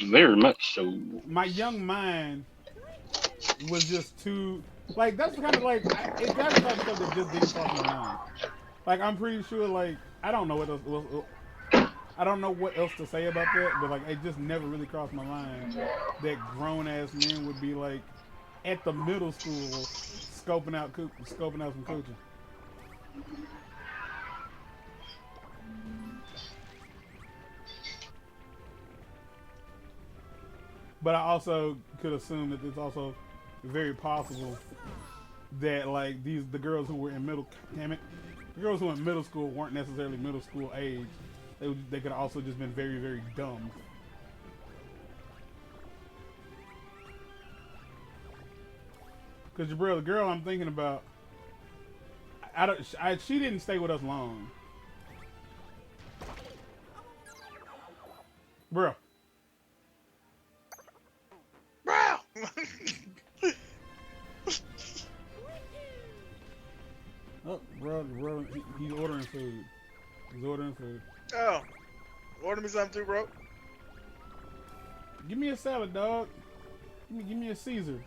Very much so. My young mind was just too like that's kind of like that's the type of stuff that just didn't cross my mind. Like I'm pretty sure like I don't know what else I don't know what else to say about that, but like it just never really crossed my mind that grown ass men would be like at the middle school scoping out some coochie. But I also could assume that it's also very possible that like the girls who were in damn it, the girls who were in middle school weren't necessarily middle school age. They could also just been very very dumb. Cause Jabril, the girl I'm thinking about, she didn't stay with us long, bro. Bro! Oh, bro, he's ordering food. He's ordering food. Oh, order me something too, bro. Give me a salad, dog. Give me a Caesar.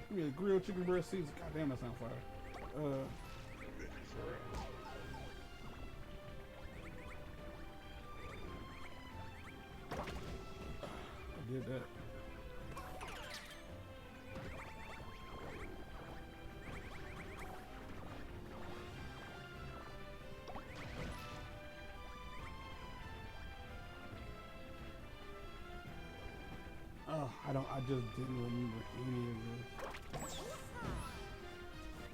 Give me a grilled chicken breast Caesar. God damn, that sounds fire. I did that. Oh, I just didn't remember any of this.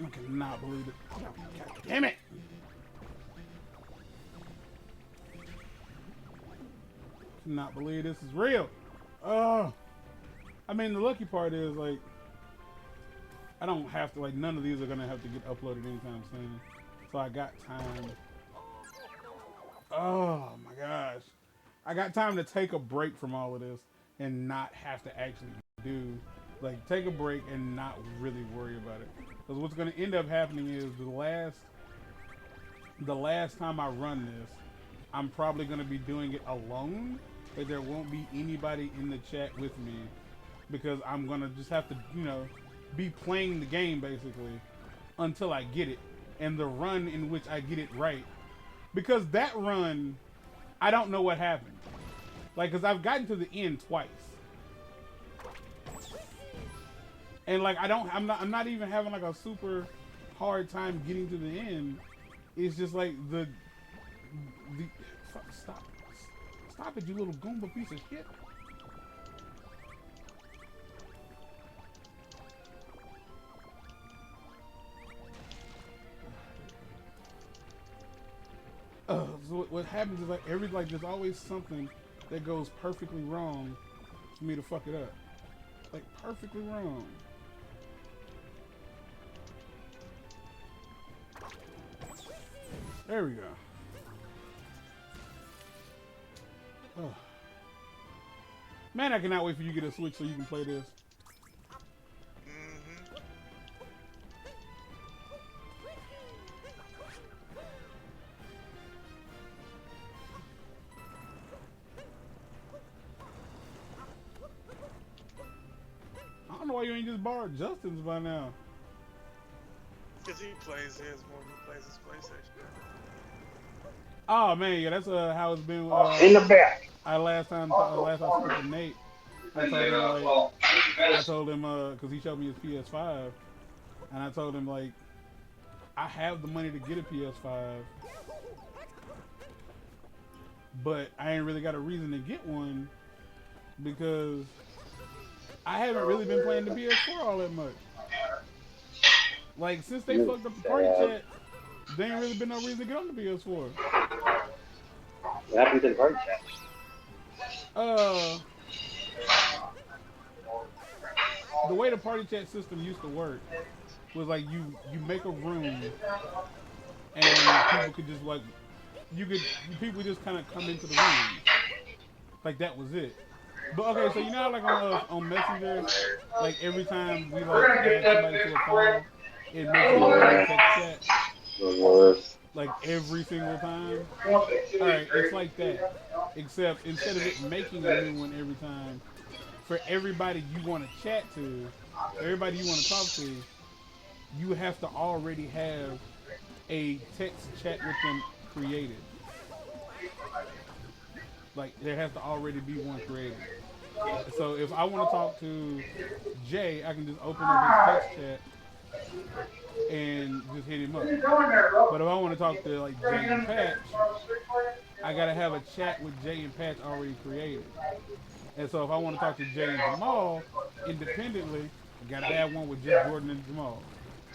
I cannot believe it. God damn it! Cannot believe this is real. Oh, I mean the lucky part is like I don't have to like none of these are gonna have to get uploaded anytime soon, so I got time. Oh my gosh, I got time to take a break from all of this and not have to actually do like take a break and not really worry about it. Because what's going to end up happening is the last time I run this, I'm probably going to be doing it alone. Like there won't be anybody in the chat with me because I'm going to just have to, be playing the game basically until I get it. And the run in which I get it right. Because that run, I don't know what happened. Like, because I've gotten to the end twice. And like I'm not even having like a super hard time getting to the end. It's just like the stop it, you little Goomba piece of shit. So what happens is like there's always something that goes perfectly wrong for me to fuck it up. Like perfectly wrong. There we go. Oh. Man, I cannot wait for you to get a Switch so you can play this. I don't know why you ain't just borrowed Justin's by now. Because he plays his more than he plays his PlayStation. Oh man, yeah, that's how it's been. In the back. Last I spoke to Nate, I told him because he showed me his PS5, and I told him like, I have the money to get a PS5, but I ain't really got a reason to get one because I haven't really been playing the PS4 all that much. Like since they fucked up the party chat, there ain't really been no reason to get on the PS4. What happened to the party chat? The way the party chat system used to work was like you make a room and people could just like people just kind of come into the room. Like that was it. But okay, so you know how like on Messenger, like every time we like add somebody to a call, it makes it a chat. like every single time. All right, it's like that, except instead of it making a new one every time, for everybody you want to chat to, everybody you want to talk to, you have to already have a text chat with them created. Like there has to already be one created. So if I want to talk to Jay, I can just open up his text chat and just hit him up. But if I want to talk to like Jay and Patch, I gotta have a chat with Jay and Patch already created. And so if I want to talk to Jay and Jamal independently, I gotta have one with just Jordan and Jamal.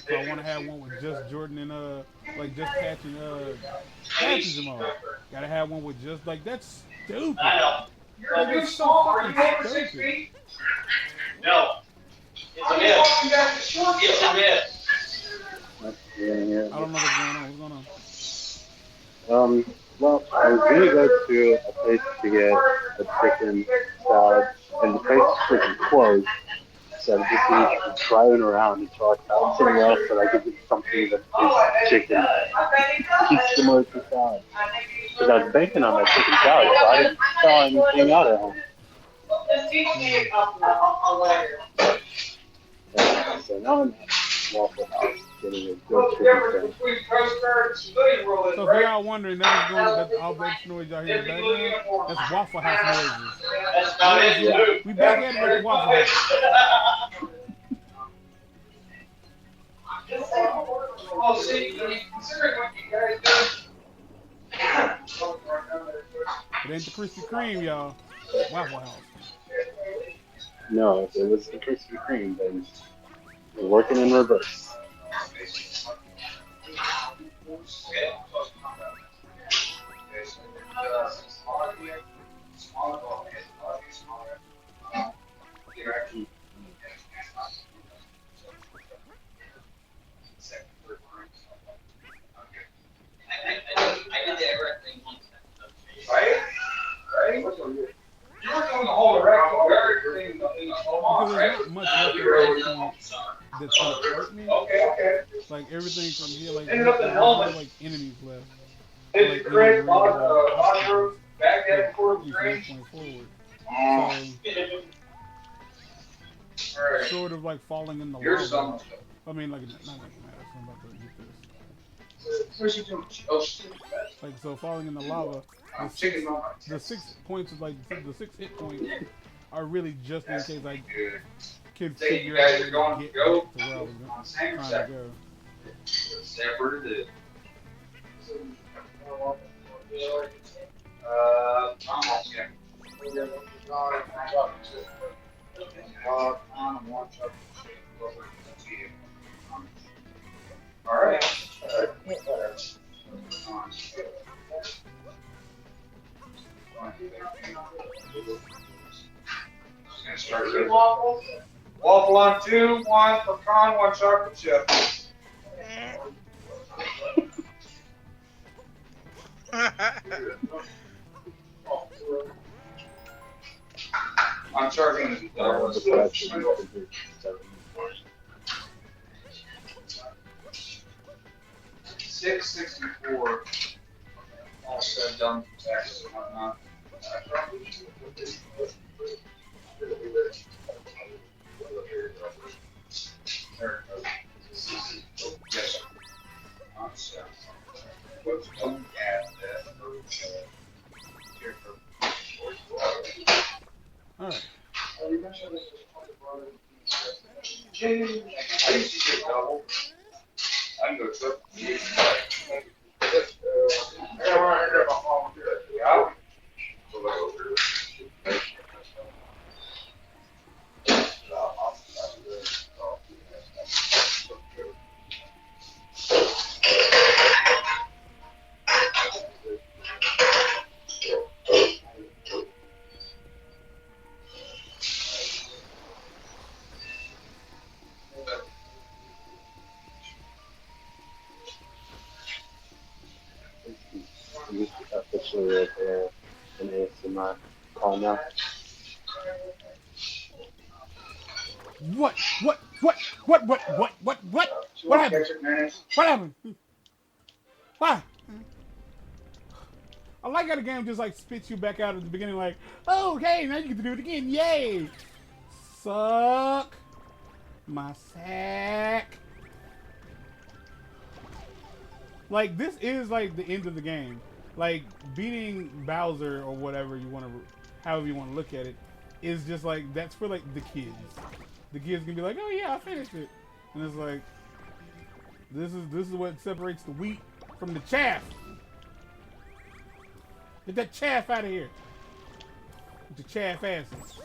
So I want to have one with just Jordan and like just Patch and Patch and Jamal. Gotta have one with just like that's stupid. Like it's so fucking stupid. No. It's a miss. It's a miss. Yeah. I don't know what's going on. What's going on? Well, I was gonna go to a place to get a chicken salad, and the place is freaking closed. So I'm just driving around until I found somewhere else that I could get something that tastes chicken, similar to salad. Because I was banking on that chicken salad, so I didn't thaw anything out at home. So now I'm at Waffle House getting a good chicken sandwich. So if y'all wondering, that's all that noise y'all hear in the background. That's Waffle House noises. That's not it. Yeah. We back at it at the Waffle House. Oh, see, considering what you guys do. It ain't the Krispy Kreme, y'all. Waffle House. No, if it was the Krispy Kreme, then we're working in reverse. I did the Everett thing once. Right? You were doing the whole Everett thing in the home, Because right? there's not much left at this point that's gonna hurt me. Okay. Like everything from here, like Ended up in there's helmet. no, like enemies left. It's Like, the correct really, Bosworth, Baghdad like, Fort from Range. this point forward. So Alright. sort of like falling in the Here's lava. some. I mean, like not like that. I'm about to get this. Where's she doing? Oh, shit. Like so, falling in the lava. Chicken The 6 points is like the 6 hit points are really just in case I can Say figure you guys out are where going to to get go back to where I was on same trying to sector. go. Separate it. Almost, yeah. All right. Start with waffle on 2, 1 pecan, 1 chocolate chip. I'm charging $6.64. All said, done, taxes and whatnot. There it goes. Yes, sir. Don't add that. All right. I used to get double. I can go triple. Yeah. Officially right there in ASMR call now. What happened? What happened? Why? I like how the game just like spits you back out at the beginning, like, oh, okay, now you get to do it again, yay! Suck my sack. Like, this is like the end of the game. Like, beating Bowser or whatever you want to, however you want to look at it, is just like, that's for like the kids. The kids can be like, oh yeah, I finished it. And it's like, this is what separates the wheat from the chaff. Get that chaff out of here. Get the chaff asses.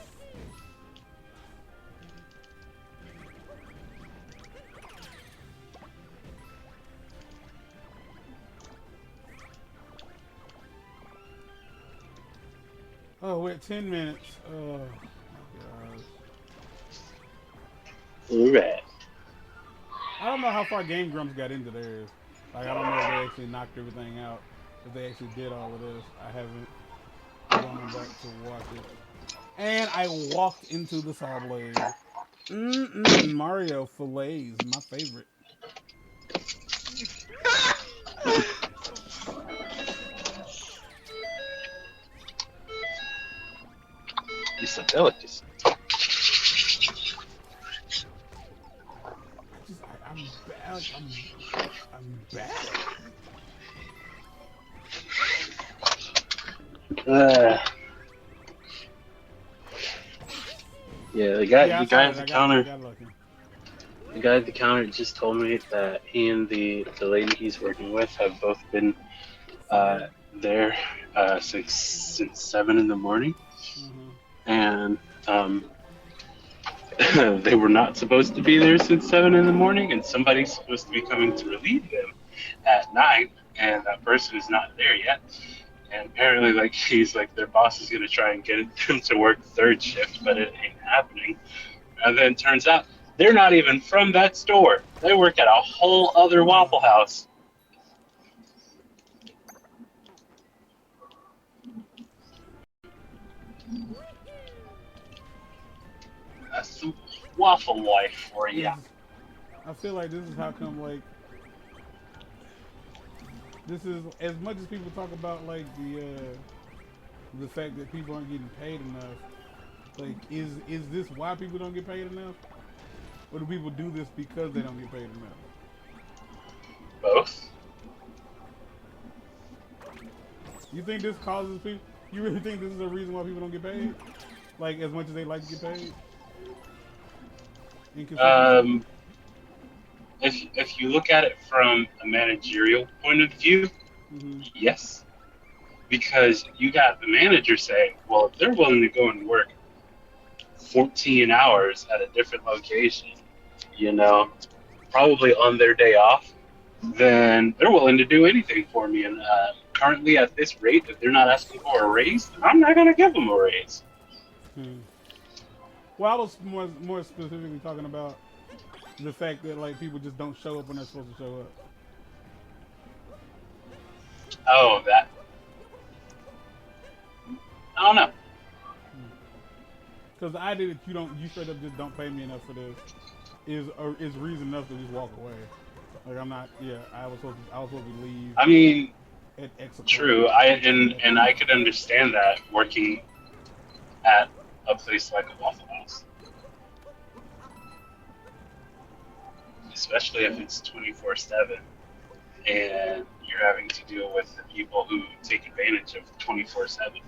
Oh, we're at 10 minutes. Oh, my gosh. Alright. I don't know how far Game Grumps got into theirs. Like, I don't know if they actually knocked everything out. If they actually did all of this. I haven't gone back to watch it. And I walked into the saw blade. Mario fillets, my favorite. It's a delicacy. I'm bad. I'm bad. Yeah, the guy, Yeah, the guy at the counter, got lucky. the guy at the counter just told me that he and the lady he's working with have both been there since 7 in the morning, and they were not supposed to be there since 7 in the morning, and somebody's supposed to be coming to relieve them at 9, and that person is not there yet. And apparently, like, he's like, their boss is gonna try and get them to work third shift, but it ain't happening. And then turns out they're not even from that store. They work at a whole other Waffle House. That's some waffle life for you. I feel like this is how come, like, this is, as much as people talk about, like, the fact that people aren't getting paid enough, like, is this why people don't get paid enough? Or do people do this because they don't get paid enough? Both. You think this causes people, you really think this is a reason why people don't get paid? Like, as much as they like to get paid? Inconsistency? If you look at it from a managerial point of view, yes. Because you got the manager saying, well, if they're willing to go and work 14 hours at a different location, you know, probably on their day off, then they're willing to do anything for me. And currently at this rate, if they're not asking for a raise, I'm not going to give them a raise. Well, I was more specifically talking about the fact that, like, people just don't show up when they're supposed to show up. Oh, that. I don't know. Because the idea that you straight up just don't pay me enough for this is reason enough to just walk away. Like, I'm not. Yeah, I was supposed to leave. I mean, at X o'clock. True. I could understand that working at a place like a Waffle House, especially if it's 24/7 and you're having to deal with the people who take advantage of 24/7.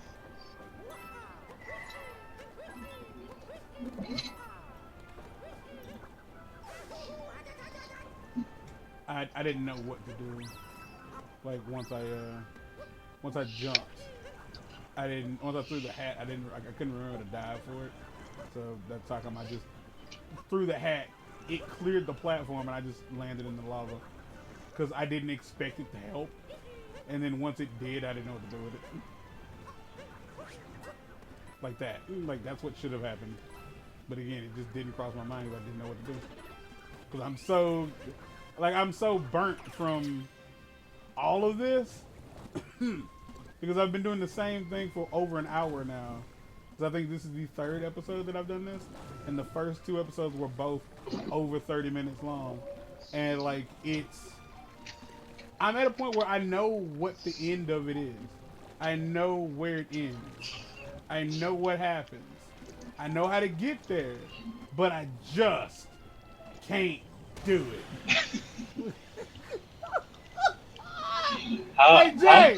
I didn't know what to do. Like, once I jumped, once I threw the hat, I couldn't remember to dive for it. So that's how come I just threw the hat. It cleared the platform and I just landed in the lava because I didn't expect it to help. And then once it did, I didn't know what to do with it. Like that. Like, that's what should have happened. But again, it just didn't cross my mind because I didn't know what to do. Because I'm so burnt from all of this. Because I've been doing the same thing for over an hour now. Because I think this is the 3rd episode that I've done this. And the first 2 episodes were both over 30 minutes long. And, like, I'm at a point where I know what the end of it is. I know where it ends. I know what happens. I know how to get there, but I just can't do it. Hey Jay,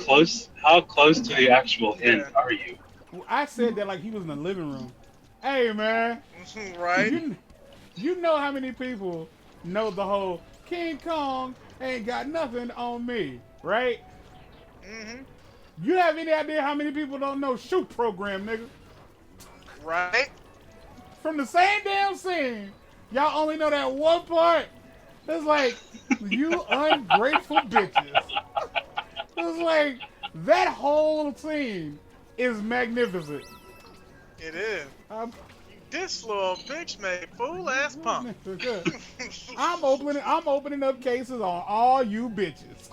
How close to the actual end Yeah. are you? I said that like he was in the living room. Hey man, Right? you you know how many people know the whole King Kong ain't got nothing on me, right? Mm-hmm. You have any idea how many people don't know shoot program, nigga? Right? From the same damn scene, y'all only know that one part. It's like, you ungrateful bitches. It's like, that whole scene is magnificent. It is. I'm, This little bitch made fool ass punk. I'm opening up cases on all you bitches.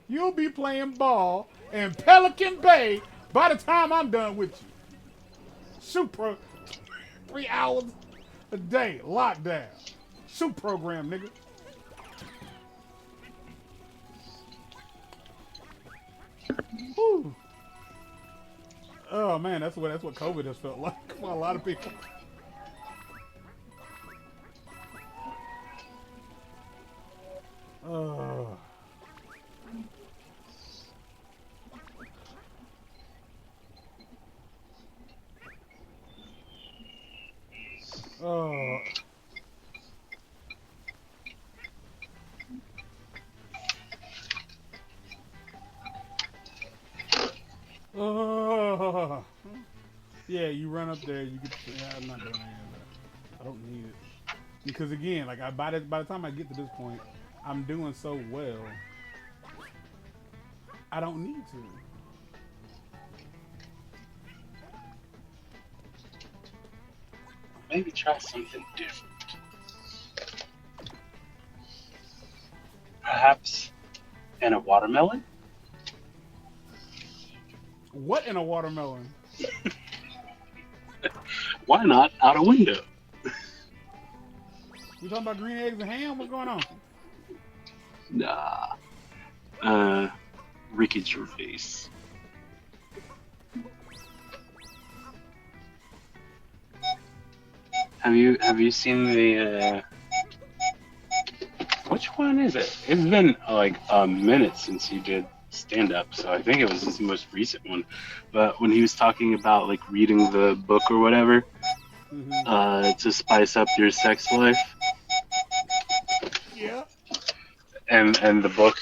You'll be playing ball in Pelican Bay by the time I'm done with you. Super 3 hours a day, lockdown. Shoot program, nigga. Whew. Oh man, that's what COVID has felt like for a lot of people. Oh. Oh. Oh. Yeah, you run up there, you get. Yeah, I'm not doing any of that. I don't need it because again, like by the time I get to this point, I'm doing so well. I don't need to. Maybe try something different. Perhaps in a watermelon? What in a watermelon? Why not out a window? You talking about green eggs and ham? What's going on? Nah. Ricky Gervais. Have you seen the which one is it? It's been like a minute since you did stand up, so I think it was his most recent one. But when he was talking about like reading the book or whatever, to spice up your sex life. Yeah. And the book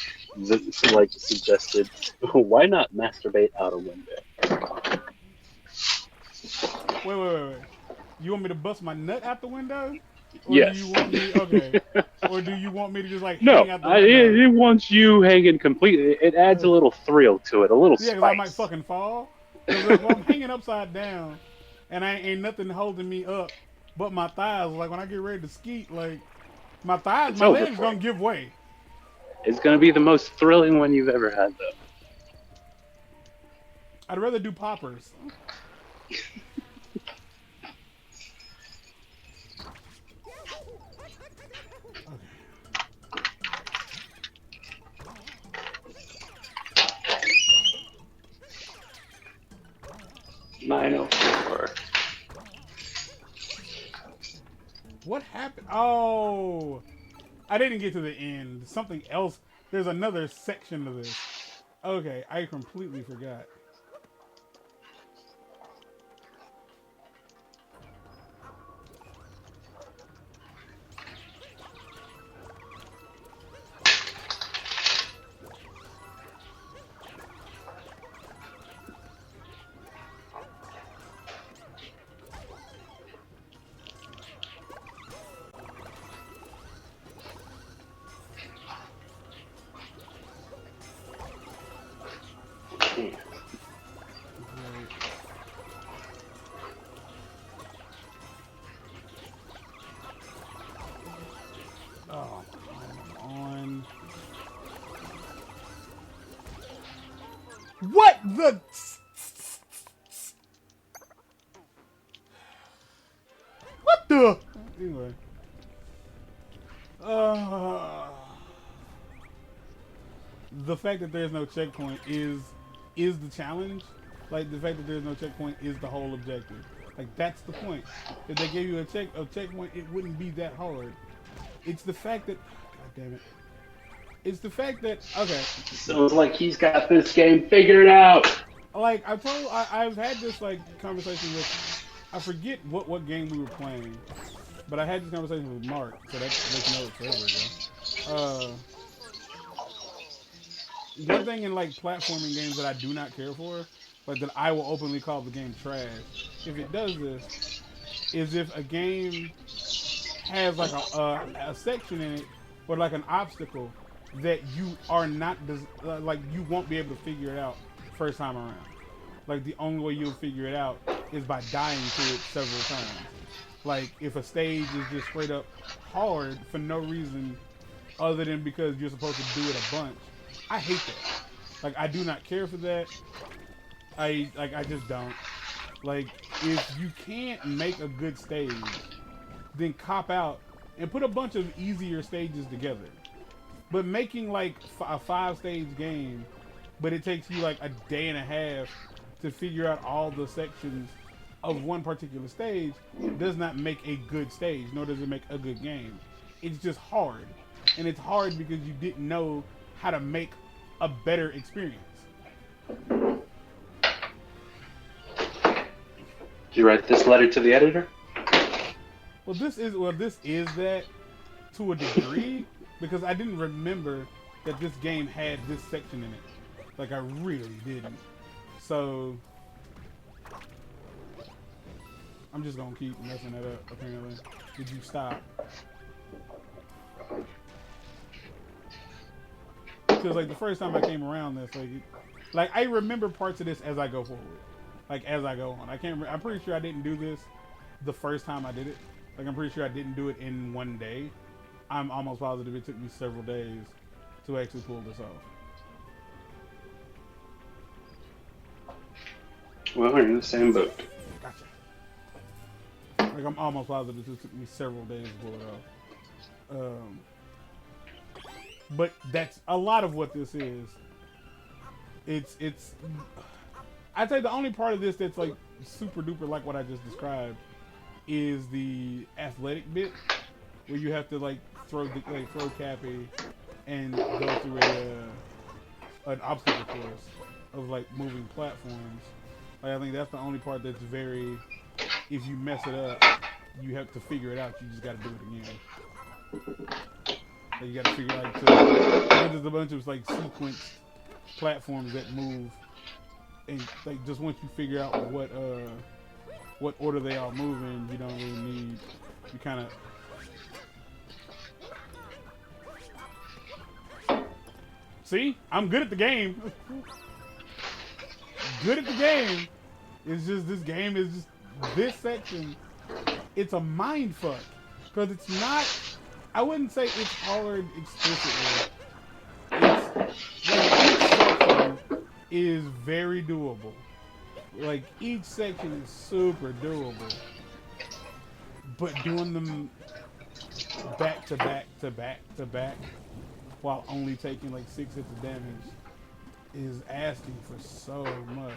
like suggested, why not masturbate out a window? Wait. You want me to bust my nut out the window? Or Yes. do you want me okay? Or do you want me to just like No, hang out the window? it wants you hanging completely. It adds a little thrill to it, a little Yeah, spice. because I might fucking fall. Because if I'm hanging upside down and I ain't nothing holding me up but my thighs, like when I get ready to skeet, like my thighs, my legs gonna give way. It's gonna be the most thrilling one you've ever had, though. I'd rather do poppers. Okay. 904. What happened? Oh, I didn't get to the end. Something else. There's another section to this. Okay, I completely forgot. Oh, come on. What the? What the? Anyway. the fact that there's no checkpoint is the challenge. Like the fact that there's no checkpoint is the whole objective. Like that's the point. If they gave you a checkpoint, it wouldn't be that hard. It's the fact that, God damn it. It's the fact that, okay. Sounds like he's got this game figured out. Like I've had this like conversation with, I forget what game we were playing, but I had this conversation with Mark, so that's know it forever ago. One thing in like platforming games that I do not care for, but that I will openly call the game trash, if it does this, is if a game has like a section in it, or like an obstacle that you are not like you won't be able to figure it out first time around. Like the only way you'll figure it out is by dying to it several times. Like if a stage is just straight up hard for no reason other than because you're supposed to do it a bunch. I hate that. Like I do not care for that. I just don't. Like if you can't make a good stage, then cop out and put a bunch of easier stages together. But making like a 5-stage game, but it takes you like a day and a half to figure out all the sections of one particular stage does not make a good stage, nor does it make a good game. It's just hard. And it's hard because you didn't know how to make a better experience. Did you write this letter to the editor? Well, this is that to a degree because I didn't remember that this game had this section in it. Like I really didn't. So I'm just gonna keep messing that up. Apparently, did you stop? Because like the first time I came around this, like I remember parts of this as I go forward, like as I go on. I'm pretty sure I didn't do this the first time I did it. Like I'm pretty sure I didn't do it in one day. I'm almost positive it took me several days to actually pull this off. Well, we're in the same boat. Gotcha. Like I'm almost positive it took me several days to pull it off. But that's a lot of what this is. It's I'd say the only part of this that's like super duper like what I just described is the athletic bit where you have to like throw Cappy and go through an obstacle course of like moving platforms. Like I think that's the only part that's very, if you mess it up, you have to figure it out. You just got to do it again. Like you got to figure like there's a bunch of like sequenced platforms that move, and like just once you figure out what order they all move in, you don't really need. You kind of see. I'm good at the game. Good at the game. It's just this game is just this section. It's a mind fuck because it's not. I wouldn't say it's hard explicitly. It's like each section is very doable. Like each section is super doable, but doing them back to back to back to back while only taking like 6 hits of damage is asking for so much.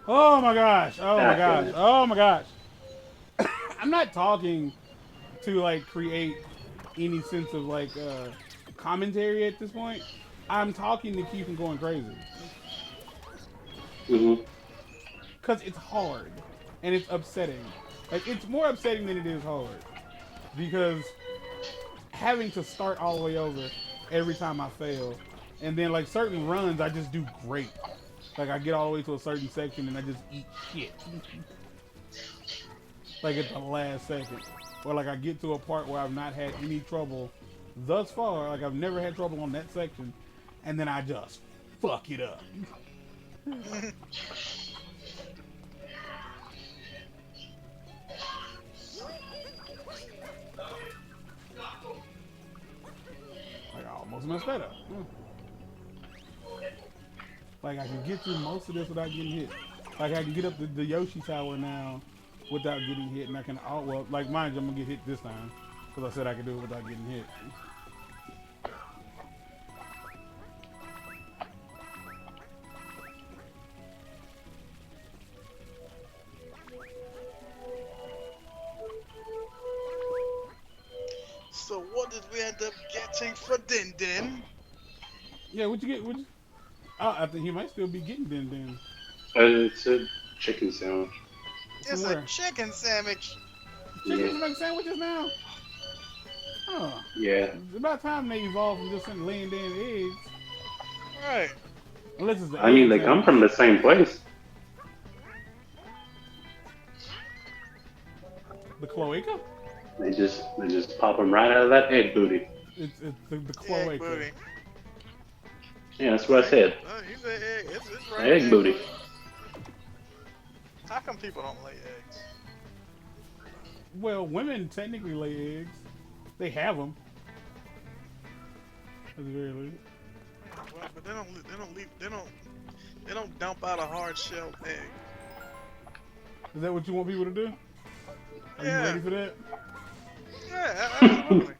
Oh my gosh! Oh my gosh! Oh my gosh! I'm not talking to like create any sense of like commentary at this point. I'm talking to keep him going crazy. Cause it's hard and it's upsetting. Like it's more upsetting than it is hard because having to start all the way over every time I fail, and then like certain runs I just do great. Like I get all the way to a certain section and I just eat shit. Like at the last second. Or like I get to a part where I've not had any trouble thus far. Like I've never had trouble on that section. And then I just fuck it up. Like I Almost messed that up. Like I can get through most of this without getting hit. Like I can get up the Yoshi Tower now without getting hit, and I can well, like mind you, I'm gonna get hit this time because I said I could do it without getting hit. So what did we end up getting for Din Din? Yeah, what you get? I think he might still be getting Din. It's a chicken sandwich. It's a chicken sandwich. Chickens make sandwiches now? Huh. Yeah. It's about time they evolved from just laying down eggs. Right. Unless it's the I mean, they come from the same place. The cloaca? They just pop them right out of that egg booty. It's the cloaca. Egg booty. Yeah, that's what I said. He said egg. It's right. Egg booty. How come people don't lay eggs? Well, women technically lay eggs. They have them. At the very least. Well, but they don't dump out a hard shelled egg. Is that what you want people to do? Are you ready for that? Yeah, absolutely.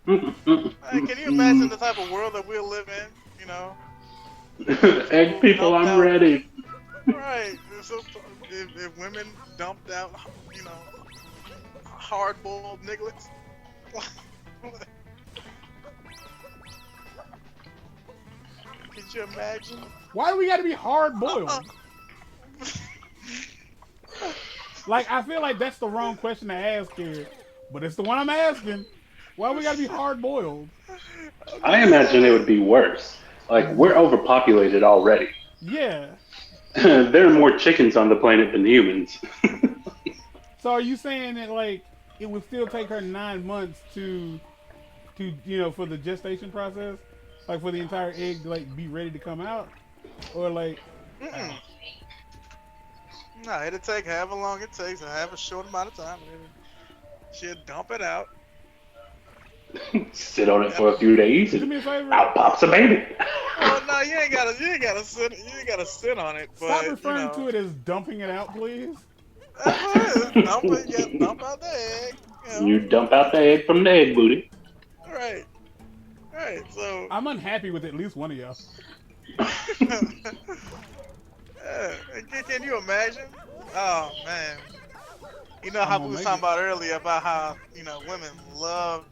Hey, can you imagine the type of world that we'll live in? You know. Egg people, I'm ready. Right. So if women dumped out, you know, hard-boiled nigglets. Could you imagine? Why do we got to be hard-boiled? Like, I feel like that's the wrong question to ask here, but it's the one I'm asking. Why we got to be hard-boiled? I imagine it would be worse. Like, we're overpopulated already. Yeah. There are more chickens on the planet than humans. So are you saying that, like, it would still take her 9 months to you know, for the gestation process? Like, for the entire egg to, like, be ready to come out? Or, like... No, it'll take however long it takes, or however short amount of time. She'll dump it out. Sit on it for a few days, and out pops a baby. Well, no, you ain't gotta sit on it. But, stop referring to it as dumping it out, please. Dump out the egg. You dump out the egg from the egg booty. Right. So I'm unhappy with at least one of y'all. Can you imagine? Oh man. You know how we was talking about earlier about how, you know, women love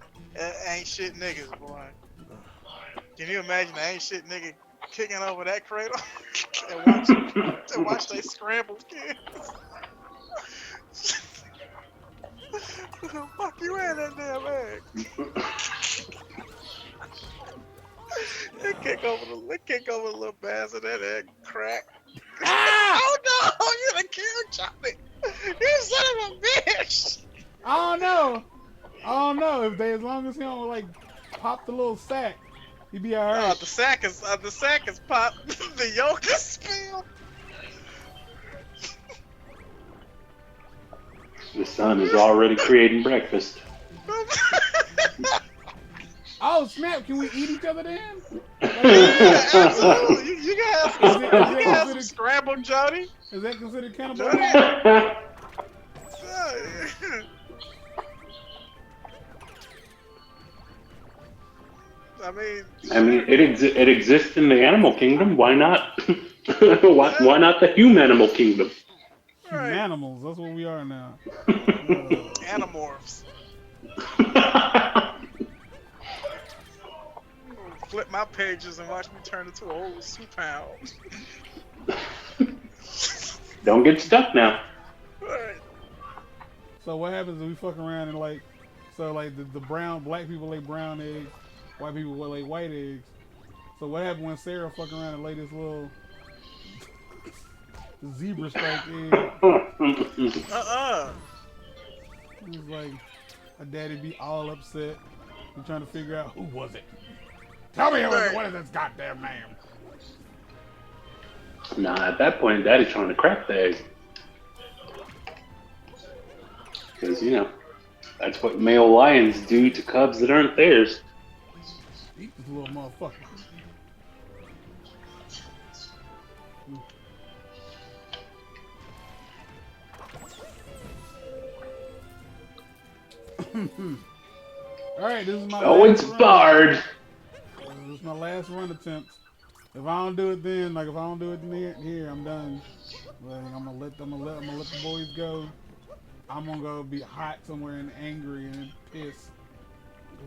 ain't shit niggas, boy. Can you imagine an ain't shit nigga kicking over that cradle and watch they scramble kids? Fuck you in that damn egg. They kick over the little bastard, that egg crack. Oh no! You done killed Johnny! You son of a bitch! I don't know. If as long as he don't like pop the little sack, he'd be alright. The sack is popped. The yolk is spilled. The sun is already creating breakfast. Oh snap! Can we eat each other then? Yeah, absolutely. You can have some scrambled Jody. Is that considered cannibalism? I mean, it exists in the animal kingdom. Why not? why not the human kingdom? Right. Humanimals. That's what we are now. Animorphs. Flip my pages and watch me turn into an old soup hound. Don't get stuck now. Right. So what happens if we fuck around and like the black people lay brown eggs, white people will lay white eggs. So what happened when Sarah fuck around and lay this little zebra striped egg? It was like a daddy be all upset and trying to figure out who was it. Tell me what is this goddamn name? Nah, at that point, Daddy's trying to crack the egg. Because, you know, that's what male lions do to cubs that aren't theirs. Eat the This little motherfucker. Alright, this is my last run. Barred. This is my last run attempt. If I don't do it then, like if I don't do it here, I'm done. Like, I'm gonna let the boys go. I'm gonna go be hot somewhere and angry and pissed.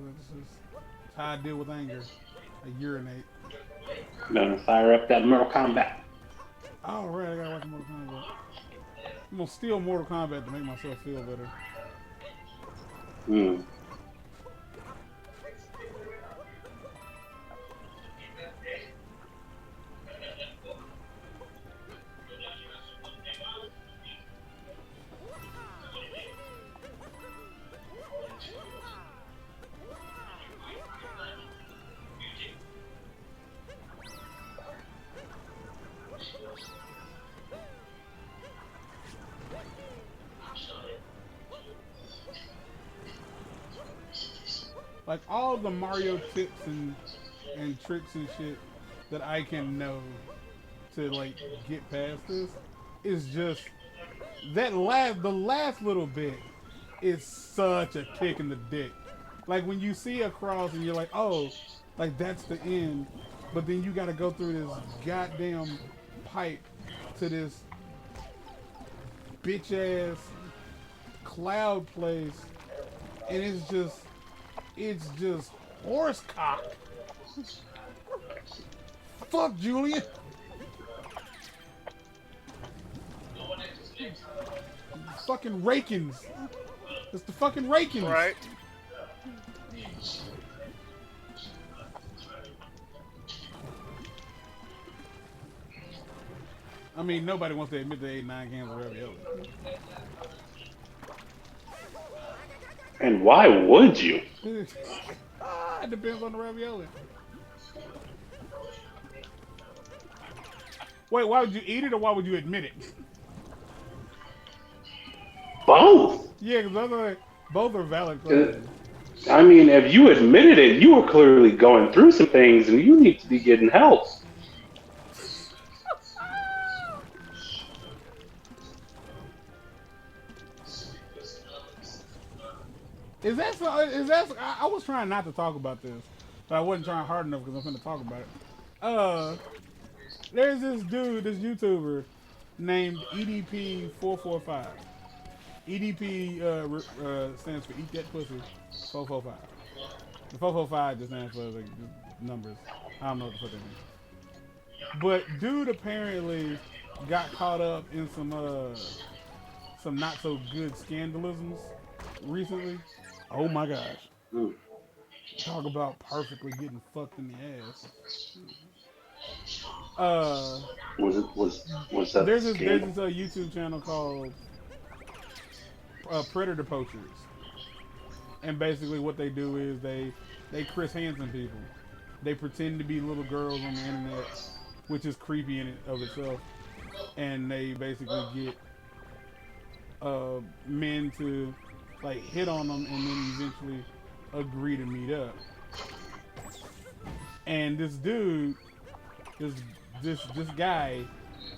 This is how I deal with anger. I urinate. I'm gonna fire up that Mortal Kombat. Oh right, I gotta watch Mortal Kombat. I'm gonna steal Mortal Kombat to make myself feel better. Hmm. Like all the Mario tips and tricks and shit that I can know to like get past this is just the last little bit is such a kick in the dick. Like when you see a cross and you're like, oh, like that's the end, but then you gotta go through this goddamn pipe to this bitch ass cloud place, and it's just horse cock. Fuck, Julian. Fucking Rakins. It's the fucking Rakins. Right. I mean, nobody wants to admit they ate 9 cans of ravioli. And why would you? It depends on the ravioli. Wait, why would you eat it or why would you admit it? Both. Yeah, because both are valid questions. I mean, if you admitted it, you were clearly going through some things and you need to be getting help. I was trying not to talk about this, but I wasn't trying hard enough because I'm going to talk about it. There's this dude, this YouTuber named EDP445. EDP stands for Eat That Pussy 445. The 445 just stands for like numbers. I don't know what the fuck that means. But dude apparently got caught up in some not so good scandalisms recently. Oh my gosh. Talk about perfectly getting fucked in the ass. Was that there's this YouTube channel called Predator Poachers, and basically what they do is they Chris Hansen people. They pretend to be little girls on the internet, which is creepy in it of itself, and they basically get men to like hit on them and then eventually agree to meet up. And this dude, this guy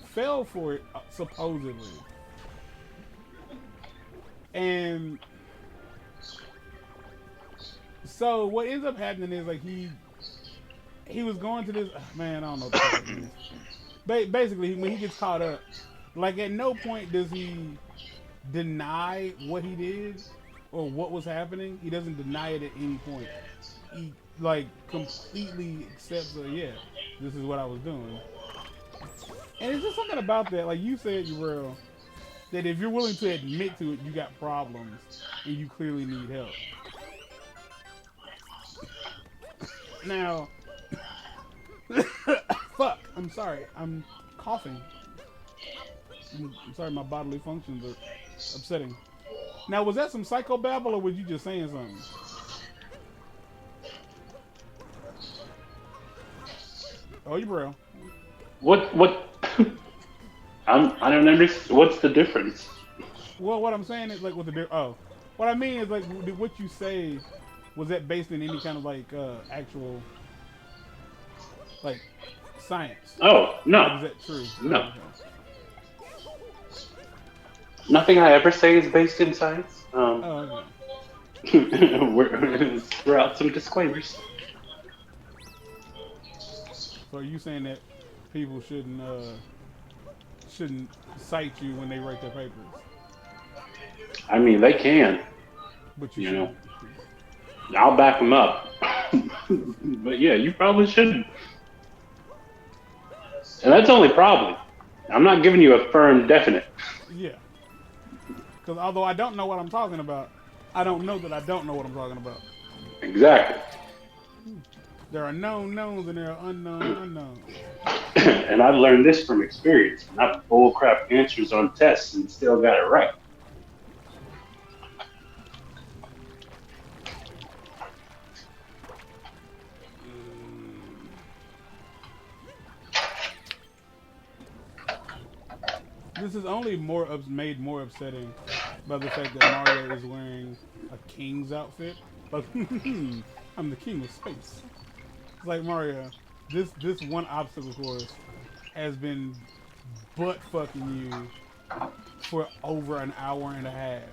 fell for it supposedly. And so what ends up happening is like he was going to this man, I don't know what the fuck it is. Basically when he gets caught up, like at no point does he deny what he did or what was happening. He doesn't deny it at any point. He like completely accepts yeah, this is what I was doing. And it's just something about that, like you said, Urel, that if you're willing to admit to it, you got problems and you clearly need help. Now, fuck, I'm sorry, I'm coughing. I'm sorry, my bodily functions are upsetting. Now, was that some psychobabble or was you just saying something? Oh, you bro. What? I don't understand. What's the difference? Well, what I'm saying is like what I mean is like what you say, was that based in any kind of like actual Like science. Oh, no. Like, is that true? No. Oh, Nothing I ever say is based in science. okay. We're throughout some disclaimers. So are you saying that people shouldn't cite you when they write their papers, I mean, they can. but you You know, shouldn't? I'll back them up. But yeah, you probably shouldn't. And that's only probably. I'm not giving you a firm definite. Yeah. Because although I don't know what I'm talking about, I don't know that I don't know what I'm talking about. Exactly. There are known knowns and there are unknown unknowns. And I've learned this from experience, not bullcrap answers on tests and still got it right. This is only made more upsetting by the fact that Mario is wearing a king's outfit. Like, I'm the king of space. It's like Mario, this one obstacle course has been butt fucking you for over an hour and a half.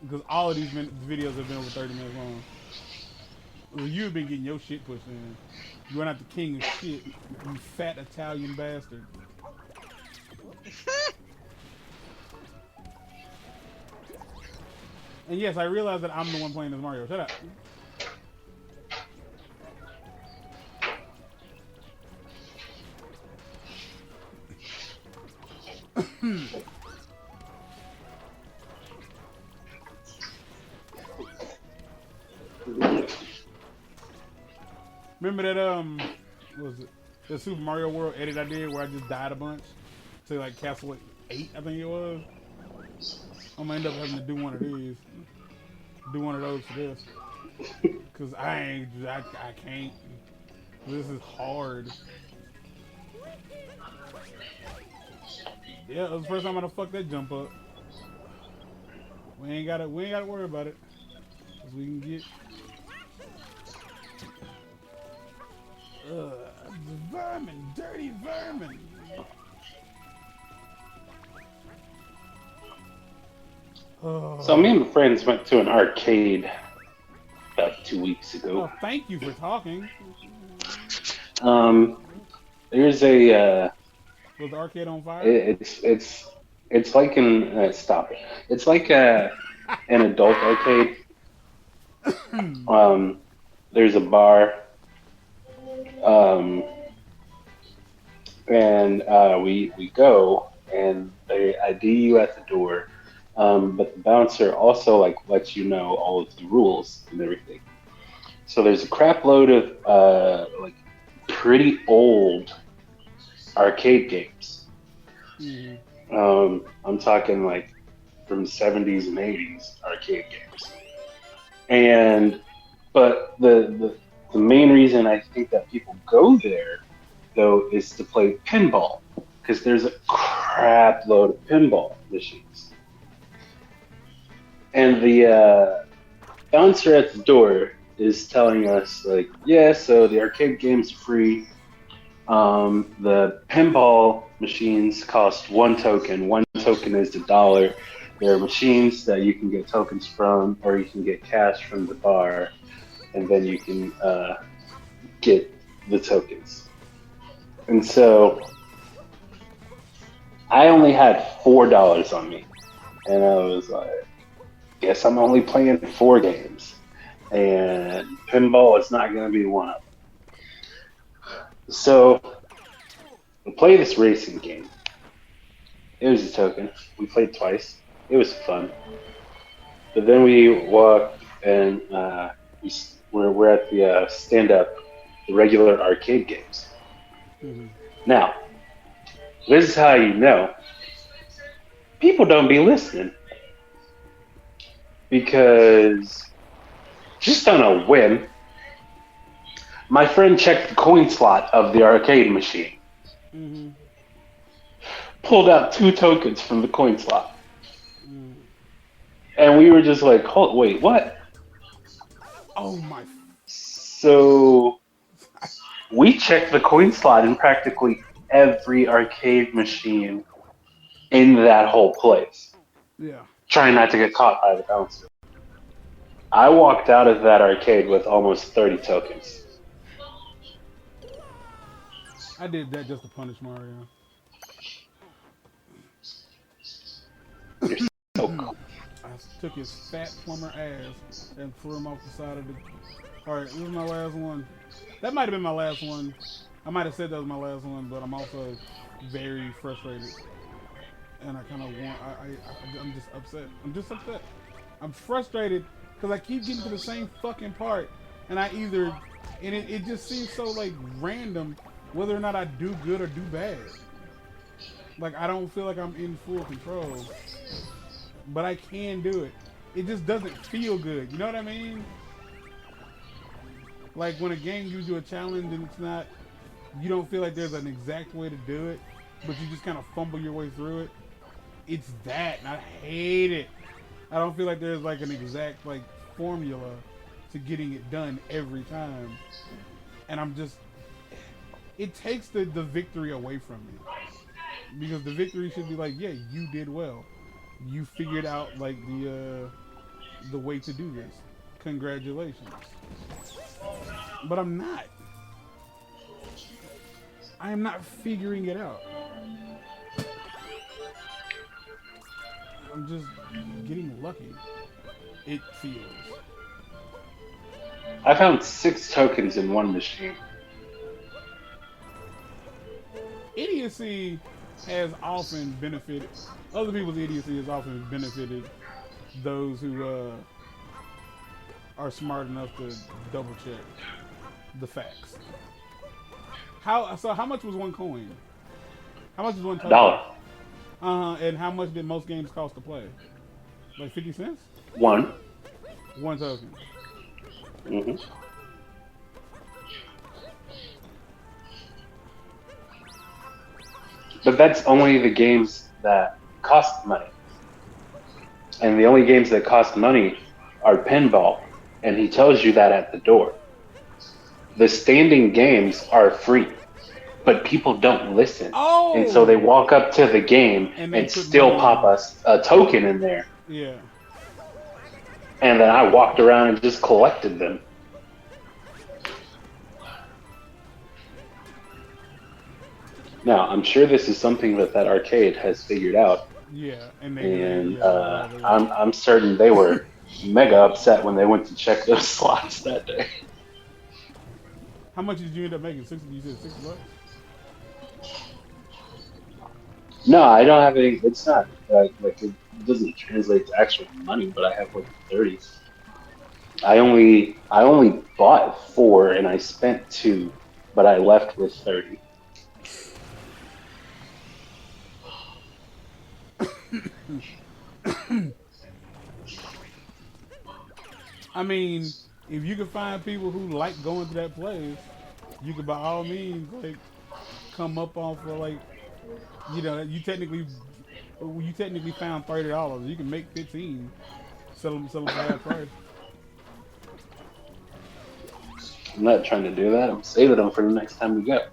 Because all of these videos have been over 30 minutes long. Well, you've been getting your shit pushed in. You are not the king of shit, you fat Italian bastard. And yes, I realize that I'm the one playing as Mario. Shut up. Remember that what was it? The Super Mario World edit I did where I just died a bunch to like Castle 8, I think it was. I'm gonna end up having to do one of these. Do one of those for this. Cause I can't. This is hard. Yeah, it was the first time I fucked that jump up. We ain't gotta worry about it. Cause we can get vermin, dirty vermin. So me and my friends went to an arcade about 2 weeks ago. Oh, thank you for talking. There's a Was the arcade on fire? it's like stop it. It's like an adult arcade. There's a bar. And we go and they ID you at the door. But the bouncer also like lets you know all of the rules and everything. So there's a crap load of like pretty old arcade games. Mm-hmm. I'm talking like from 70s and 80s arcade games. But the main reason I think that people go there though is to play pinball because there's a crap load of pinball machines. And the bouncer at the door is telling us, like, yeah, so the arcade game's free. The pinball machines cost 1 token. 1 token is $1. There are machines that you can get tokens from, or you can get cash from the bar, and then you can get the tokens. And so I only had $4 on me, and I was like, guess I'm only playing 4 games, and pinball is not going to be one of them. So we play this racing game. It was a token. We played twice. It was fun. But then we walked and we're at the stand-up, the regular arcade games. Mm-hmm. Now, this is how you know people don't be listening. Because just on a whim, my friend checked the coin slot of the arcade machine. Mm-hmm. Pulled out 2 tokens from the coin slot. Mm. And we were just like, wait, what? Oh my. So We checked the coin slot in practically every arcade machine in that whole place, Yeah. trying not to get caught by the bouncer. I walked out of that arcade with almost 30 tokens. I did that just to punish Mario. You're so cool. I took his fat plumber ass and threw him off the side of the. Alright, this is my last one. That might have been my last one. I might have said that was my last one, but I'm also very frustrated. And I kind of want. I'm just upset. I'm just upset. I'm frustrated because I keep getting to the same fucking part. And I either. And it just seems so, like, random whether or not I do good or do bad. Like, I don't feel like I'm in full control. But I can do it. It just doesn't feel good. You know what I mean? Like when a game gives you a challenge and it's not, you don't feel like there's an exact way to do it, but you just kind of fumble your way through it. It's that, and I hate it. I don't feel like there's like an exact like formula to getting it done every time. And I'm just, it takes the victory away from me. Because the victory should be like, yeah, you did well. You figured out like the way to do this. Congratulations. But I'm not. I am not figuring it out. I'm just getting lucky. It feels. I found 6 tokens in one machine. Idiocy has often benefited. Other people's idiocy has often benefited those who are smart enough to double check the facts. How much was one coin? How much is one token? $1. And how much did most games cost to play? Like 50 cents? One token. Mm-hmm. But that's only the games that cost money. And the only games that cost money are pinball. And he tells you that at the door. The standing games are free. But people don't listen. Oh! And so they walk up to the game and still pop a token in there. Yeah. And then I walked around and just collected them. Now, I'm sure this is something that arcade has figured out. Yeah, I'm certain they were mega upset when they went to check those slots that day. How much did you end up making? You said $6? No, I don't have any. It's not like it doesn't translate to actual money, but I have like 30. I only bought 4 and I spent 2, but I left with 30. I mean, if you can find people who like going to that place, you could by all means like come up off of like, you know, you technically found $30. You can make 15. Sell them for half price. I'm not trying to do that. I'm saving them for the next time we go.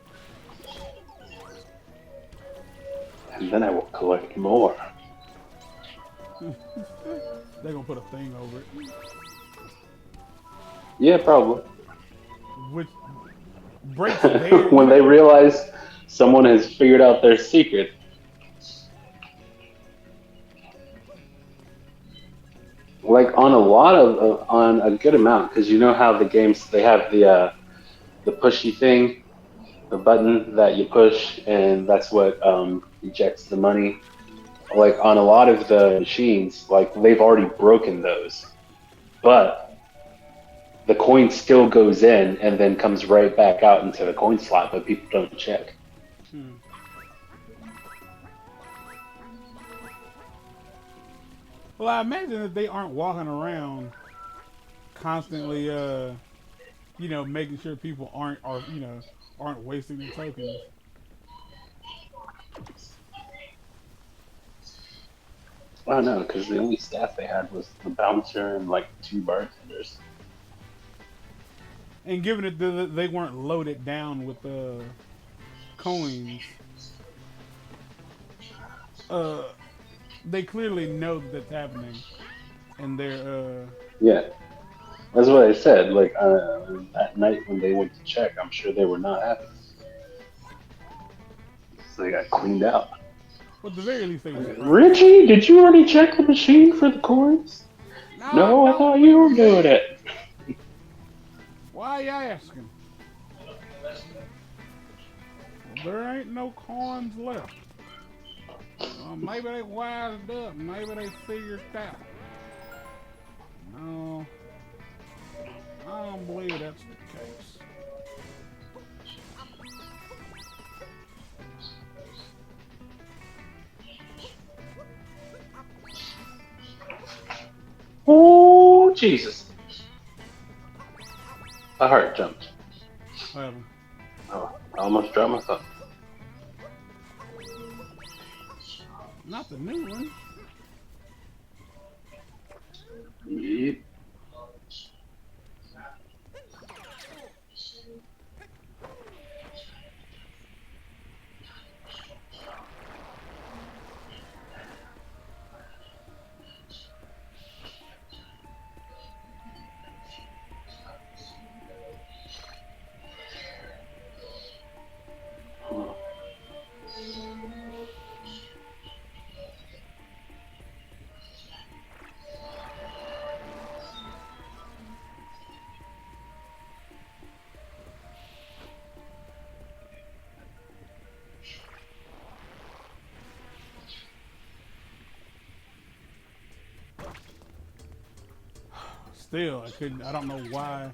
And then I will collect more. They're gonna put a thing over it. Yeah, probably. Which breaks their... when they realize someone has figured out their secret. Like on on a good amount, because you know how the games, they have the pushy thing, the button that you push, and that's what ejects the money. Like on a lot of the machines, like they've already broken those, but the coin still goes in and then comes right back out into the coin slot, but people don't check. Well, I imagine that they aren't walking around constantly, making sure people aren't wasting their tokens. I don't know, because the only staff they had was the bouncer and like 2 bartenders. And given it that they weren't loaded down with coins, uh, they clearly know that that's happening, and they're Yeah, that's what I said. Like that night when they went to check, I'm sure they were not happy. So they got cleaned out. well, at the very least they were surprised. Richie, did you already check the machine for the coins? No, No, I don't thought you believe were me. doing it. Why you asking? Well, there ain't no coins left. Maybe they wised up. Maybe they figured it out. No, I don't believe that's the case. Oh, Jesus. My heart jumped. What happened? Oh, I almost dropped my phone. Not the new one. Yep. Still, I couldn't. I don't know why.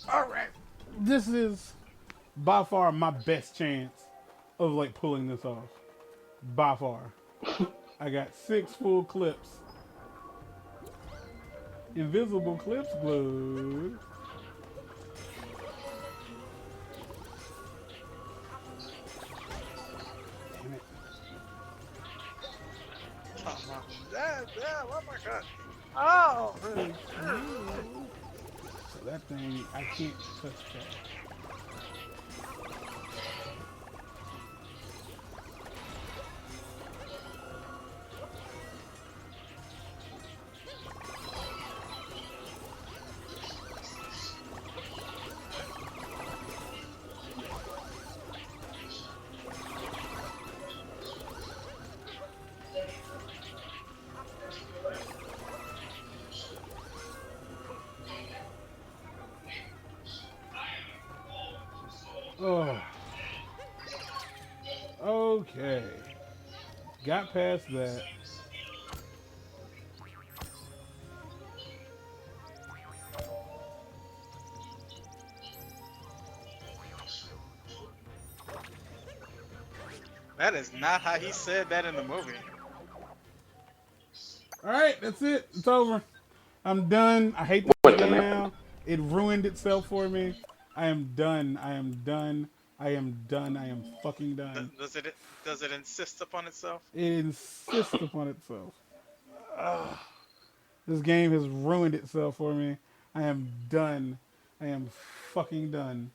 All right, this is by far my best chance of like pulling this off. By far, I got 6 full clips. Invisible clips glued. Damn it. Oh my god. Oh! Thank you. So that thing, I can't touch that. Oh, okay. Got past that. That is not how he said that in the movie. All right, that's it. It's over. I'm done. I hate this What the game man? now. It ruined itself for me. I am done. I am done. I am done. I am fucking done. Does it insist upon itself? It insists upon itself. Ugh. This game has ruined itself for me. I am done. I am fucking done.